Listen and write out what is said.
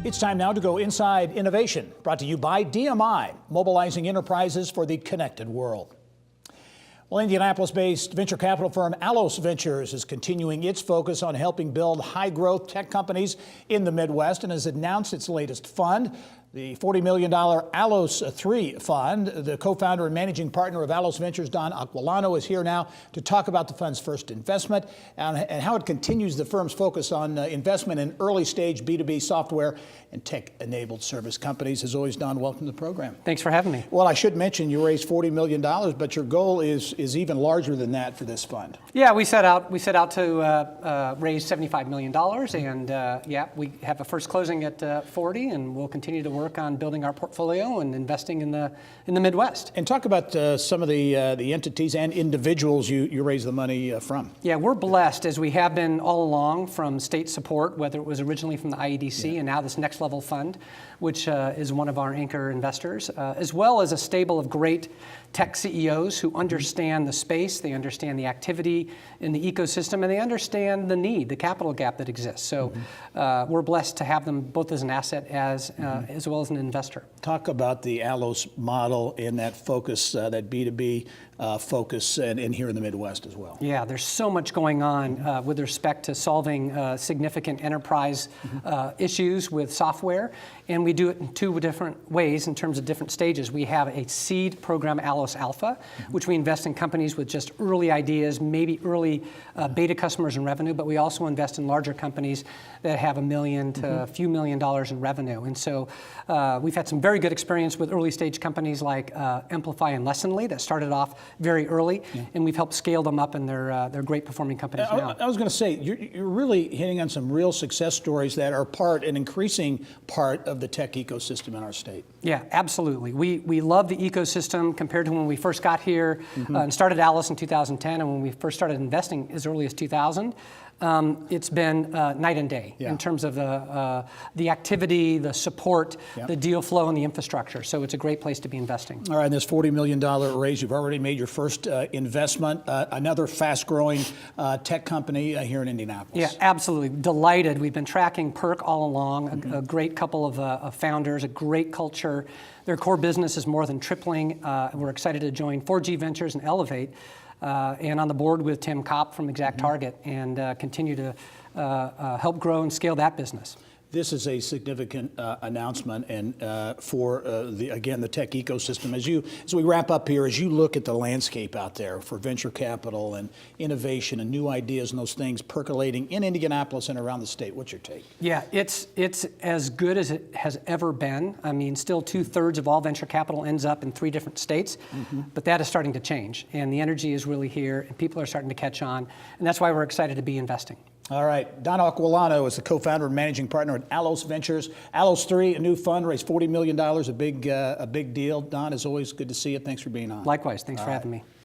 It's time now to go inside innovation, brought to you by DMI, mobilizing enterprises for the connected world. Well, Indianapolis-based venture capital firm Allos Ventures is continuing its focus on helping build high-growth tech companies in the Midwest and has announced its latest fund, the $40 million Allos III fund. The co-founder and managing partner of Allos Ventures, Don Aquilano, is here now to talk about the fund's first investment and how it continues the firm's focus on investment in early-stage B2B software and tech-enabled service companies. As always, Don, welcome to the program. Thanks for having me. Well, I should mention you raised $40 million, but your goal is even larger than that for this fund. Yeah, we set out to raise $75 million, and yeah, we have a first closing at 40, and we'll continue to work on building our portfolio and investing in the Midwest. And talk about some of the entities and individuals you raise the money from. Yeah, we're blessed, as we have been all along, from state support, whether it was originally from the IEDC and now this next level fund, which is one of our anchor investors, as well as a stable of great tech CEOs who understand the space, they understand the activity in the ecosystem, and they understand the need, the capital gap that exists. So we're blessed to have them both as an asset as well as an investor. Talk about the Allos model and that focus, that B2B focus, and here in the Midwest as well. Yeah, there's so much going on with respect to solving significant enterprise issues with software, and we do it in two different ways in terms of different stages. We have a seed program, Allos Alpha, which we invest in companies with just early ideas, maybe early beta customers and revenue, but we also invest in larger companies that have $1 million to a few $1 million in revenue. And so we've had some very good experience with early stage companies like Amplify and Lessonly that started off very early, and we've helped scale them up, and they're great performing companies now. I was going to say, you're really hitting on some real success stories that are an increasing part of the tech ecosystem in our state. Yeah, absolutely. We love the ecosystem compared to when we first got here and started Allos in 2010, and when we first started investing as early as 2000. It's been night and day in terms of the activity, the support, the deal flow, and the infrastructure. So it's a great place to be investing. All right, and this $40 million raise, you've already made your first investment, another fast-growing tech company here in Indianapolis. Yeah, absolutely. Delighted. We've been tracking Perk all along, a great couple of founders, a great culture. Their core business is more than tripling. We're excited to join 4G Ventures and Elevate. And on the board with Tim Kopp from ExactTarget, and continue to help grow and scale that business. This is a significant announcement, and for again the tech ecosystem. As we wrap up here, as you look at the landscape out there for venture capital and innovation and new ideas and those things percolating in Indianapolis and around the state, what's your take? Yeah, it's as good as it has ever been. I mean, still 2/3 of all venture capital ends up in 3 different states, but that is starting to change, and the energy is really here, and people are starting to catch on, and that's why we're excited to be investing. All right, Don Aquilano is the co-founder and managing partner at Allos Ventures. Allos III, a new fund, raised $40 million, a big deal. Don, as always, good to see you. Thanks for being on. Likewise, thanks for having me.